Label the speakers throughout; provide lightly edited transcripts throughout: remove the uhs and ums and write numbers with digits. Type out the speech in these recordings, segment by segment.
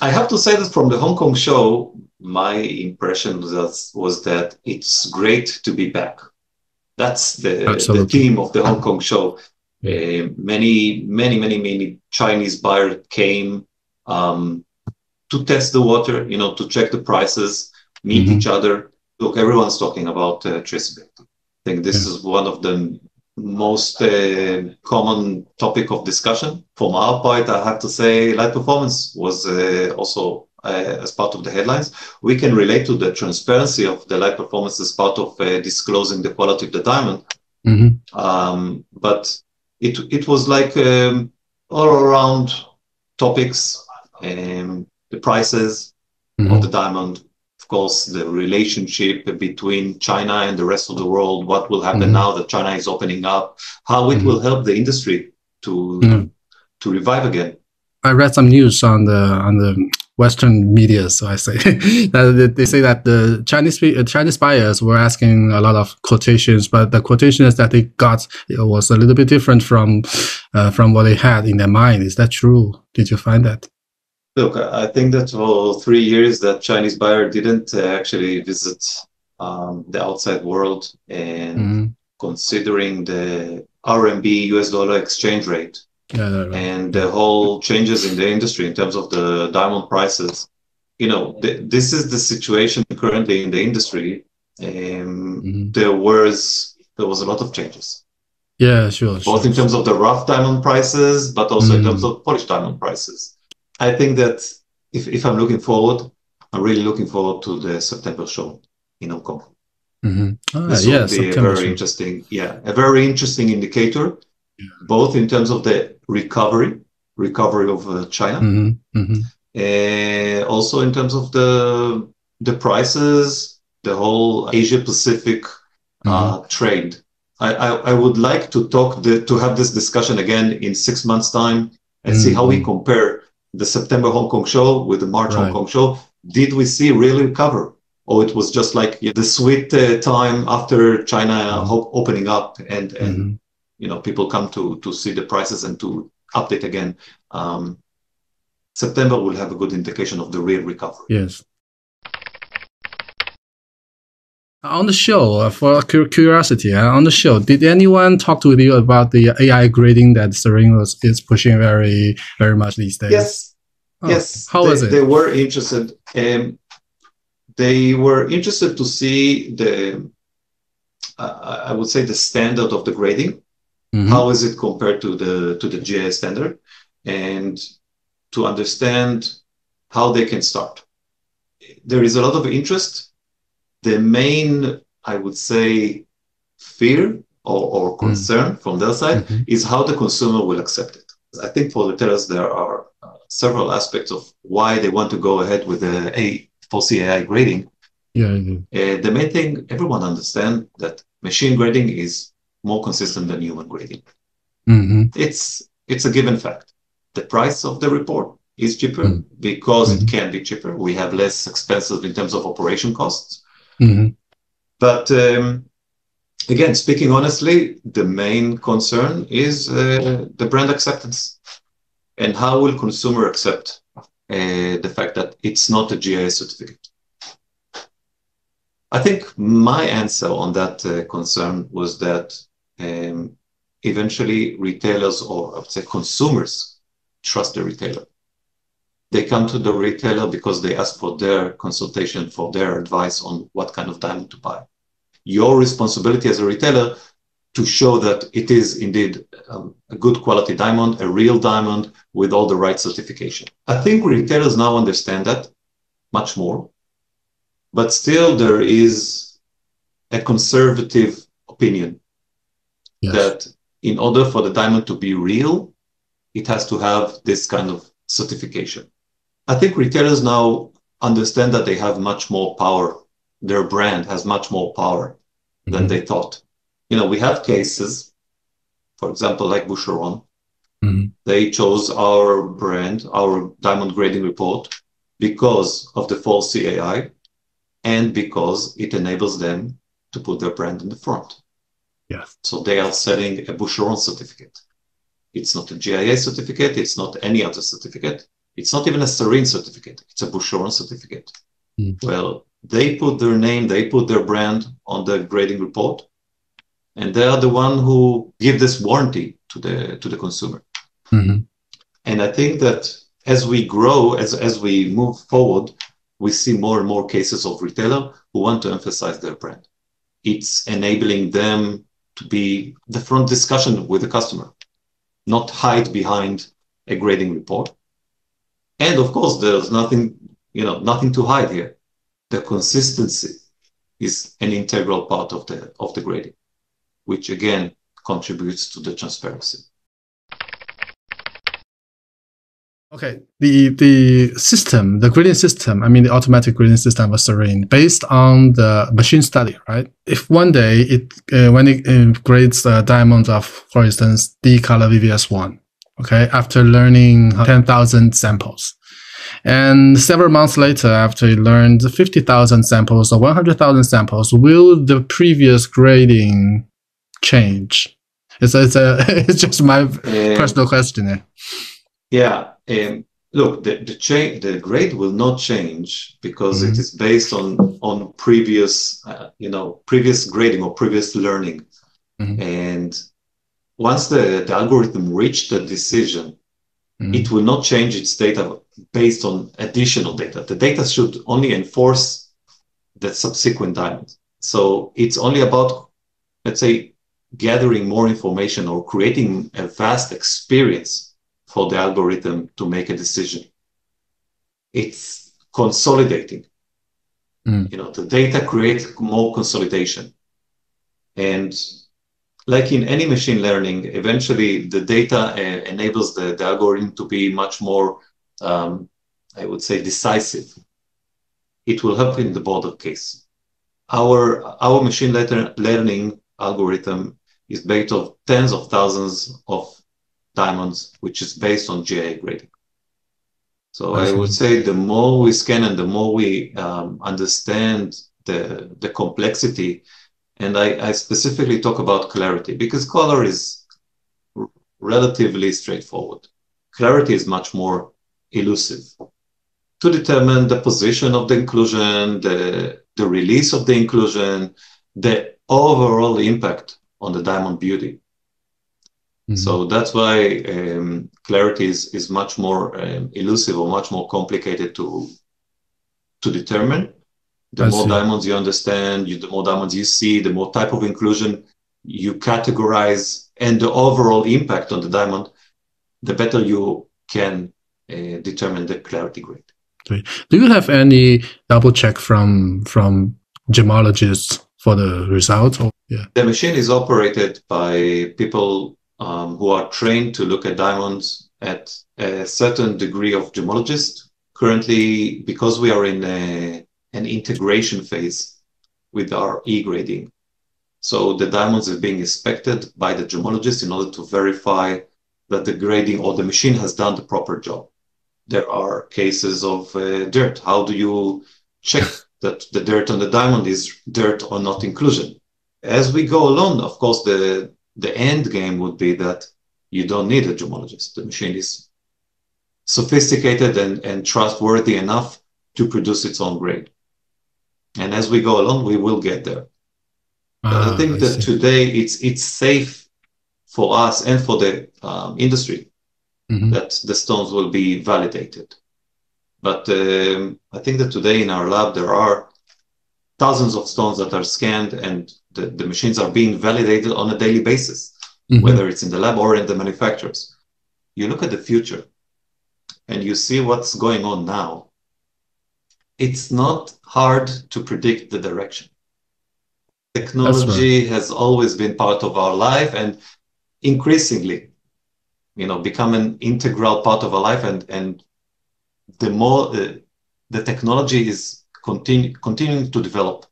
Speaker 1: I have to say that from the Hong Kong show, my impression was that it's great to be back. That's the
Speaker 2: Absolutely.
Speaker 1: theme of the Hong Kong show.
Speaker 2: Yeah.
Speaker 1: Many Chinese buyers came um, to test the water, to check the prices, meet each
Speaker 2: Hmm.
Speaker 1: other. Look, everyone's talking about traceability. I think this
Speaker 2: Yeah.
Speaker 1: is one of the most common topic of discussion. From our part, I have to say light performance was also as part of the headlines. We can relate to the transparency of the light performance as part of disclosing the quality of the diamond.
Speaker 2: Hmm.
Speaker 1: But it was like all around topics, the prices of the
Speaker 2: Hmm.
Speaker 1: diamond, of course, the relationship between China and the rest of the world, what will happen
Speaker 2: Hmm.
Speaker 1: now that China is opening up, how it will
Speaker 2: Hmm.
Speaker 1: help the industry to
Speaker 2: Yeah.
Speaker 1: to revive again.
Speaker 2: I read some news on the Western media, so I say that they say that the Chinese buyers were asking a lot of quotations, but the quotations that they got was a little bit different from what they had in their mind. Is that true? Did you find that?
Speaker 1: Look, I think that for 3 years that Chinese buyer didn't actually visit the outside world, and
Speaker 2: Hmm.
Speaker 1: considering the RMB US dollar exchange rate
Speaker 2: Yeah, right.
Speaker 1: and
Speaker 2: Yeah.
Speaker 1: the whole changes in the industry in terms of the diamond prices, this is the situation currently in the industry.
Speaker 2: Hmm.
Speaker 1: There was a lot of changes,
Speaker 2: Yeah, sure,
Speaker 1: both
Speaker 2: sure,
Speaker 1: in terms
Speaker 2: sure.
Speaker 1: of the rough diamond prices, but also in terms
Speaker 2: Mm.
Speaker 1: of polished diamond prices. I think that if I'm looking forward, I'm really looking forward to the September show in Hong Kong.
Speaker 2: Hmm. Ah,
Speaker 1: This will
Speaker 2: yeah,
Speaker 1: be
Speaker 2: September show.
Speaker 1: a very interesting indicator,
Speaker 2: Yeah.
Speaker 1: both in terms of the recovery of China,
Speaker 2: Hmm. Hmm.
Speaker 1: also in terms of the prices, the whole Asia Pacific
Speaker 2: Hmm.
Speaker 1: trade. I would like to have this discussion again in 6 months' time and see how we
Speaker 2: Hmm.
Speaker 1: compare the September Hong Kong show with the March Hong
Speaker 2: Right.
Speaker 1: Kong show. Did we see really recover? Or it was just like the sweet time after China
Speaker 2: Hmm.
Speaker 1: opening up, and
Speaker 2: Hmm.
Speaker 1: people come to see the prices and to update again. Um, September will have a good indication of the real recovery.
Speaker 2: Yes. On the show, for curiosity, on the show, did anyone talk with you about the AI grading that Sarine is pushing very much these days?
Speaker 1: Yes,
Speaker 2: Oh,
Speaker 1: yes,
Speaker 2: how was
Speaker 1: they
Speaker 2: it?
Speaker 1: were interested. They were interested to see I would say, the standard of the grading. How
Speaker 2: Hmm.
Speaker 1: is it compared to the GIS standard, and to understand how they can start. There is a lot of interest. The main, I would say, fear or concern from their side
Speaker 2: Mm-hmm.
Speaker 1: is how the consumer will accept it. I think for retailers, there are several aspects of why they want to go ahead with the falsy AI grading.
Speaker 2: Yeah. Yeah.
Speaker 1: The main thing, everyone understands that machine grading is more consistent than human grading.
Speaker 2: Mm-hmm.
Speaker 1: It's a given fact. The price of the report is cheaper because it
Speaker 2: Mm-hmm.
Speaker 1: can be cheaper. We have less expenses in terms of operation costs.
Speaker 2: Mm-hmm.
Speaker 1: But again, speaking honestly, the main concern is the brand acceptance, and how will consumer accept the fact that it's not a GIS certificate. I think my answer on that concern was that um, eventually retailers, or I would say consumers, trust the retailer. They come to the retailer because they ask for their consultation, for their advice on what kind of diamond to buy. Your responsibility as a retailer to show that it is indeed a good quality diamond, a real diamond with all the right certification. I think retailers now understand that much more, but still there is a conservative opinion
Speaker 2: Yes.
Speaker 1: that in order for the diamond to be real, it has to have this kind of certification. I think retailers now understand that they have much more power. Their brand has much more power than
Speaker 2: Mm-hmm.
Speaker 1: they thought. We have cases, for example, like Boucheron.
Speaker 2: Mm-hmm.
Speaker 1: They chose our brand, our diamond grading report, because of the false CAI and because it enables them to put their brand in the front.
Speaker 2: Yes.
Speaker 1: So they are selling a Boucheron certificate. It's not a GIA certificate. It's not any other certificate. It's not even a Sarine certificate. It's a Boucheron certificate.
Speaker 2: Mm.
Speaker 1: Well, they put their name, they put their brand on the grading report, and they are the one who give this warranty to the consumer.
Speaker 2: Mm-hmm.
Speaker 1: And I think that as we grow, as we move forward, we see more and more cases of retailer who want to emphasize their brand. It's enabling them to be the front discussion with the customer, not hide behind a grading report. And of course, there's nothing to hide here. The consistency is an integral part of the grading, which again contributes to the transparency.
Speaker 2: Okay, the system, the grading system, I mean the automatic grading system of Sarine, based on the machine study, right? If one day when it grades the diamond of, for instance, D color VVS1, okay, after learning 10,000 samples, and several months later, after it learned 50,000 samples or 100,000 samples, will the previous grading change? It's just my personal question.
Speaker 1: Yeah. Look, the grade will not change because it is based on previous previous grading or previous learning. And once the algorithm reached the decision, it will not change its data based on additional data. The data should only enforce the subsequent diamond. So it's only about, let's say, gathering more information or creating a vast experience for the algorithm to make a decision. It's consolidating. The data creates more consolidation. And like in any machine learning, eventually the data enables the algorithm to be much more, I would say, decisive. It will help in the border case. Our machine learning algorithm is based on tens of thousands of diamonds, which is based on GIA grading. So I would say the more we scan and the more we understand the complexity, and I specifically talk about clarity because color is relatively straightforward. Clarity is much more elusive. To determine the position of the inclusion, the release of the inclusion, the overall impact on the diamond beauty. So that's why clarity is much more elusive or much more complicated to determine. The more diamonds you understand, the more diamonds you see, the more type of inclusion you categorize, and the overall impact on the diamond, the better you can determine the clarity grade.
Speaker 2: Do you have any double check from gemologists for the result?
Speaker 1: The machine is operated by people who are trained to look at diamonds at a certain degree of gemologist. Currently, because we are in an integration phase with our e-grading, so the diamonds are being inspected by the gemologist in order to verify that the grading or the machine has done the proper job. There are cases of dirt. How do you check that the dirt on the diamond is dirt or not inclusion? As we go along, of course, the end game would be that you don't need a gemologist. The machine is sophisticated and trustworthy enough to produce its own grade. And as we go along, we will get there. I think that today it's safe for us and for the industry that the stones will be validated. But I think that today in our lab, there are thousands of stones that are scanned and the machines are being validated on a daily basis, whether it's in the lab or in the manufacturers. You look at the future and you see what's going on now. It's not hard to predict the direction. Technology has always been part of our life and increasingly, become an integral part of our life. And the more the technology is continuing to develop,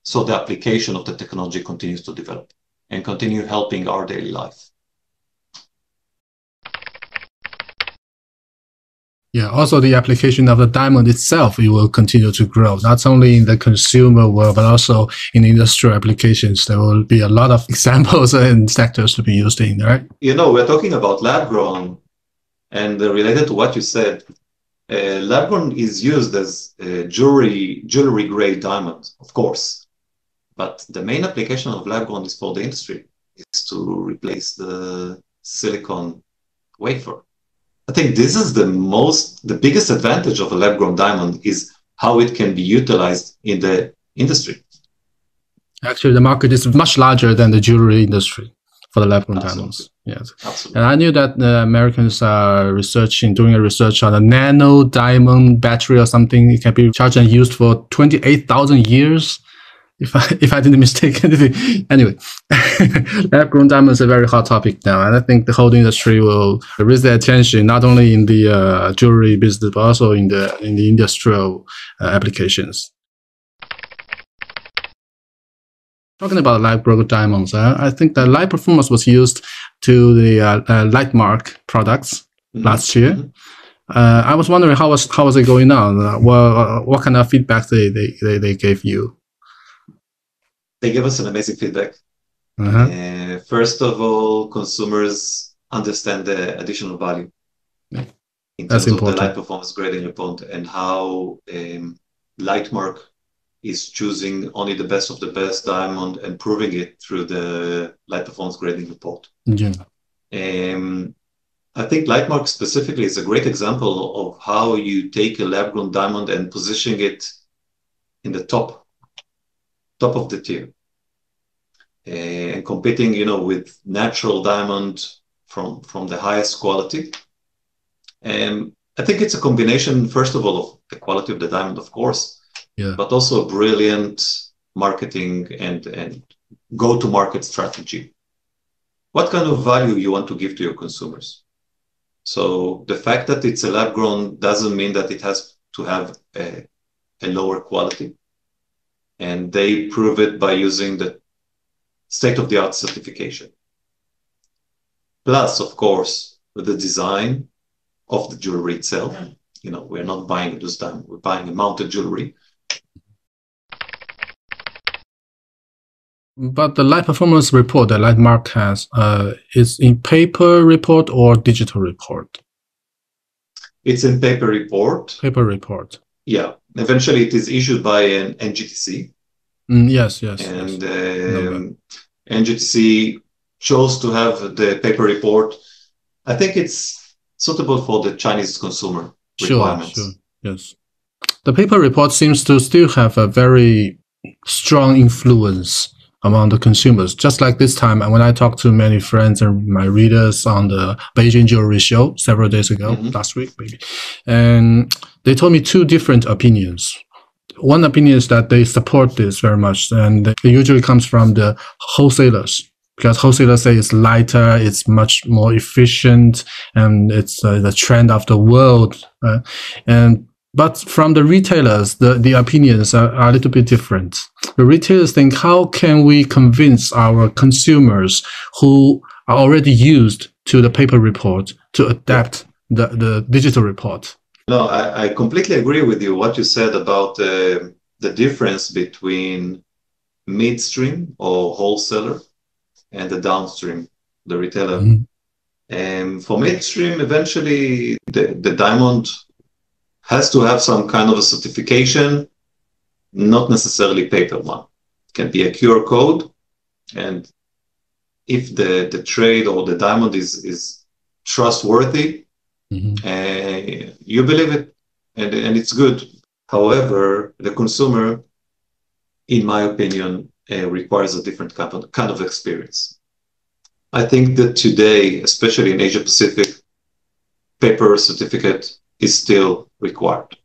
Speaker 1: so the application of the technology continues to develop and continue helping our daily life.
Speaker 2: Yeah, also the application of the diamond itself, it will continue to grow, not only in the consumer world, but also in industrial applications. There will be a lot of examples and sectors to be used in, right?
Speaker 1: We're talking about lab grown, And related to what you said, lab-grown is used as jewelry grade diamond, of course. But the main application of lab-grown is for the industry, is to replace the silicon wafer. I think this is the biggest advantage of a lab-grown diamond is how it can be utilized in the industry.
Speaker 2: Actually, the market is much larger than the jewelry industry for the lab-grown diamonds. Yes,
Speaker 1: absolutely.
Speaker 2: And I knew that the Americans are doing a research on a nano diamond battery or something. It can be charged and used for 28,000 years. If I didn't mistake anything. Anyway, lab-grown diamonds is a very hot topic now, and I think the whole industry will raise their attention not only in the jewelry business but also in the industrial applications. Talking about lab-grown diamonds, I think the light performance was used to the Lightmark products last year. I was wondering how was it going on? What kind of feedback they gave you?
Speaker 1: They gave us an amazing feedback. First of all, consumers understand the additional value in terms of the light performance grading report and how Lightmark is choosing only the best of the best diamond and proving it through the light performance grading report.
Speaker 2: Yeah.
Speaker 1: I think Lightmark specifically is a great example of how you take a lab-grown diamond and position it in the top of the tier, and competing, with natural diamond from the highest quality. And I think it's a combination, first of all, of the quality of the diamond, of course, but also a brilliant marketing and go-to-market strategy. What kind of value you want to give to your consumers? So the fact that it's a lab-grown doesn't mean that it has to have a lower quality. And they prove it by using the state-of-the-art certification. Plus, of course, the design of the jewelry itself. We're not buying it this time. We're buying a mounted jewelry.
Speaker 2: But the light performance report that Lightmark has is in paper report or digital report?
Speaker 1: It's in paper report.
Speaker 2: Paper report.
Speaker 1: Yeah. Eventually, it is issued by an NGTC.
Speaker 2: Yes.
Speaker 1: And NGTC chose to have the paper report. I think it's suitable for the Chinese consumer requirements.
Speaker 2: Sure. Yes. The paper report seems to still have a very strong influence among the consumers. Just like this time, when I talked to many friends and my readers on the Beijing Jewelry Show several days ago, last week maybe, and they told me two different opinions. One opinion is that they support this very much, and it usually comes from the wholesalers, because wholesalers say it's lighter, it's much more efficient, and it's the trend of the world. But from the retailers, the opinions are a little bit different. The retailers think, how can we convince our consumers who are already used to the paper report to adapt the digital report?
Speaker 1: No, I completely agree with you. What you said about the difference between midstream or wholesaler and the downstream, the retailer. And for midstream, eventually the diamond has to have some kind of a certification, not necessarily paper one. It can be a QR code, and if the trade or the diamond is trustworthy, you believe it, and it's good. However, the consumer, in my opinion, requires a different kind of experience. I think that today, especially in Asia Pacific, paper certificate is still required.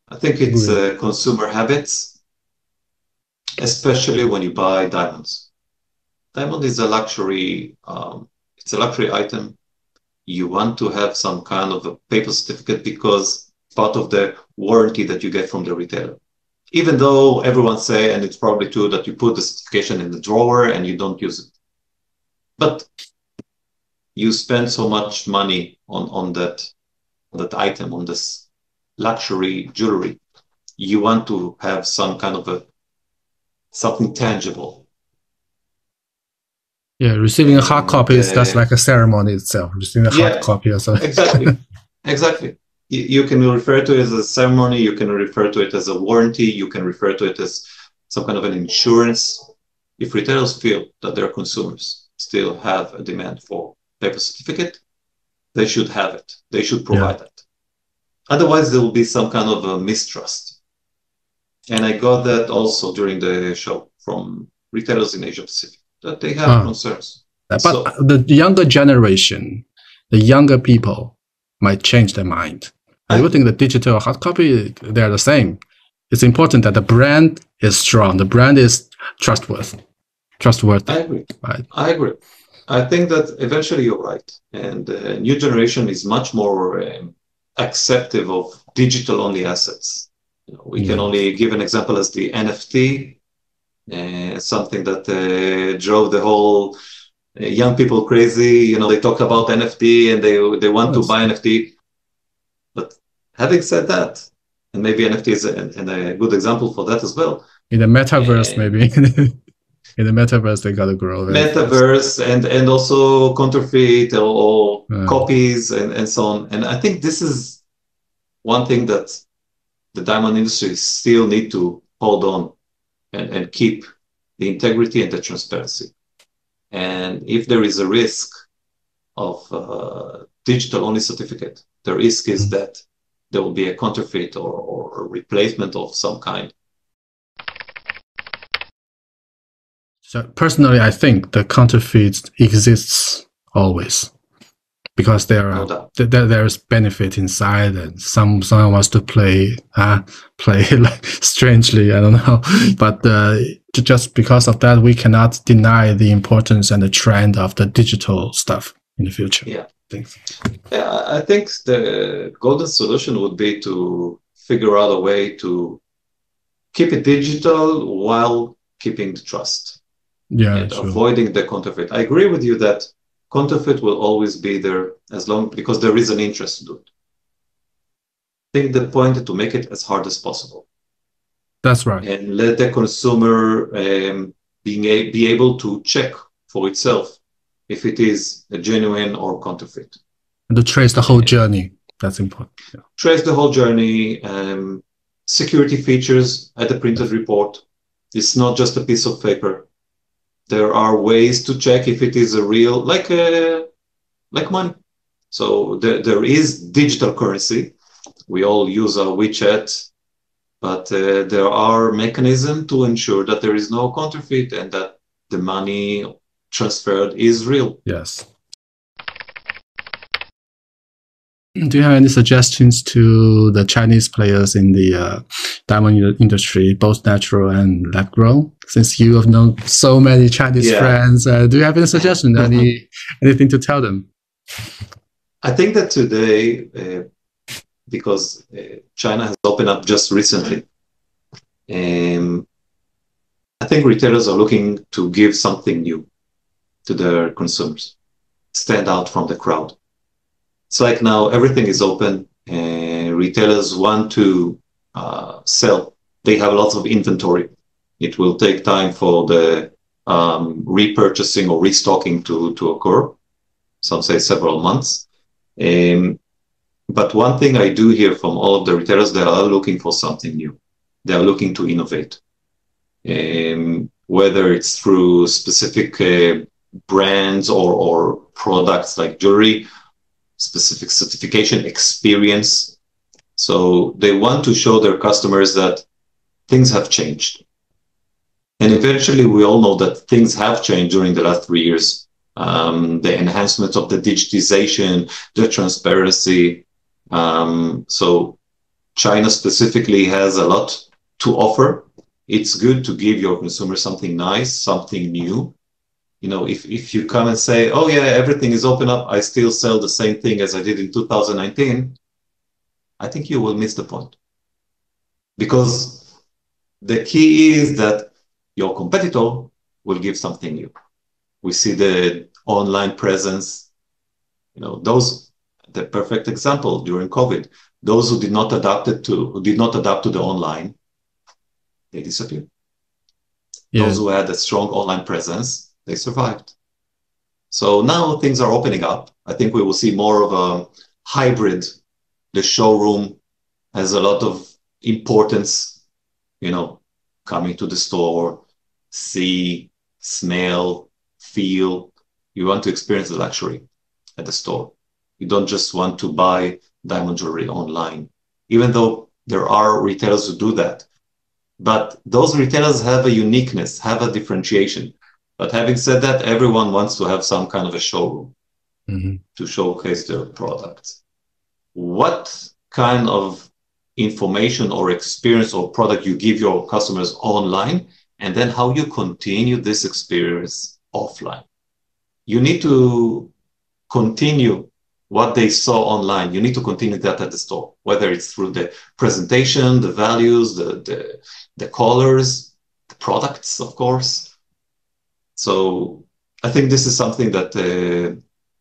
Speaker 1: I think it's consumer habits, especially when you buy diamonds. Diamond is a luxury. It's a luxury item. You want to have some kind of a paper certificate because part of the warranty that you get from the retailer. Even though everyone say, and it's probably true, that you put the certification in the drawer and you don't use it. But you spend so much money on that item, on this luxury jewelry. You want to have some kind of something tangible.
Speaker 2: Yeah, receiving a hard
Speaker 1: And
Speaker 2: copy is that's like a ceremony itself. Receiving a hard
Speaker 1: yeah,
Speaker 2: copy or something.
Speaker 1: exactly. Exactly. You can refer to it as a ceremony, you can refer to it as a warranty, you can refer to it as some kind of an insurance. If retailers feel that their consumers still have a demand for paper certificate, they should have it. They should
Speaker 2: Yeah.
Speaker 1: provide it. Otherwise, there will be some kind of a mistrust. And I got that also during the show from retailers in Asia Pacific, that they have
Speaker 2: Ah.
Speaker 1: concerns.
Speaker 2: But
Speaker 1: So
Speaker 2: the younger generation, the younger people might change their mind. I do think the digital hard copy, they're the same. It's important that the brand is strong. The brand is trustworthy.
Speaker 1: I agree.
Speaker 2: Right?
Speaker 1: I agree. I think that eventually you're right. And the new generation is much more acceptive of digital only assets. We can only give an example as the NFT, something that drove the whole young people crazy. They talk about NFT and they want to buy NFT. But having said that, and maybe NFT is a good example for that as well.
Speaker 2: In the metaverse, maybe. In the metaverse, they got to grow.
Speaker 1: Metaverse and also counterfeit or copies and so on. And I think this is one thing that the diamond industry still need to hold on and keep the integrity and the transparency. And if there is a risk of digital only certificate, the risk is that there will be a counterfeit or a replacement of some kind.
Speaker 2: So personally, I think the counterfeit exists always because there is benefit inside, and someone wants to play like strangely. I don't know, but just because of that, we cannot deny the importance and the trend of the digital stuff in the future.
Speaker 1: Yeah. I think the golden solution would be to figure out a way to keep it digital while keeping the trust. And avoiding the counterfeit. I agree with you that counterfeit will always be there because there is an interest to do it. I think the point is to make it as hard as possible.
Speaker 2: That's right.
Speaker 1: And let the consumer be able to check for itself if it is a genuine or counterfeit.
Speaker 2: And to trace the whole journey. That's important. Yeah.
Speaker 1: Trace the whole journey. Security features at the printed report. It's not just a piece of paper. There are ways to check if it is a real, like money. So there is digital currency. We all use our WeChat, but there are mechanisms to ensure that there is no counterfeit and that the money transferred is real.
Speaker 2: Yes. Do you have any suggestions to the Chinese players in the diamond industry, both natural and lab grown? Since you have known so many Chinese friends, do you have any suggestions? Anything to tell them?
Speaker 1: I think that today, because China has opened up just recently, I think retailers are looking to give something new to their consumers, stand out from the crowd. It's like now everything is open and retailers want to sell. They have lots of inventory. It will take time for the repurchasing or restocking to occur. Some say several months. But one thing I do hear from all of the retailers, they are looking for something new. They are looking to innovate. Whether it's through specific brands or products like jewelry, specific certification experience. So they want to show their customers that things have changed. And eventually we all know that things have changed during the last 3 years. The enhancement of the digitization, the transparency. So China specifically has a lot to offer. It's good to give your consumer something nice, something new. If you come and say, oh yeah, everything is open up, I still sell the same thing as I did in 2019, I think you will miss the point. Because the key is that your competitor will give something new. We see the online presence, the perfect example during COVID, those who did not adapt to the online, they disappeared. Yeah. Those who had a strong online presence, they survived. So now things are opening up. I think we will see more of a hybrid. The showroom has a lot of importance, coming to the store, see, smell, feel. You want to experience the luxury at the store. You don't just want to buy diamond jewelry online, even though there are retailers who do that. But those retailers have a uniqueness, have a differentiation. But having said that, everyone wants to have some kind of a showroom to showcase their products. What kind of information or experience or product you give your customers online, and then how you continue this experience offline? You need to continue what they saw online. You need to continue that at the store, whether it's through the presentation, the values, the colors, the products, of course. So I think this is something that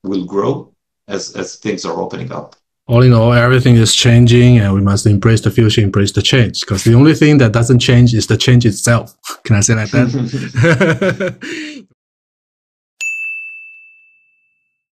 Speaker 1: will grow as things are opening up.
Speaker 2: All in all, everything is changing, and we must embrace the future, embrace the change. Because the only thing that doesn't change is the change itself. Can I say like that?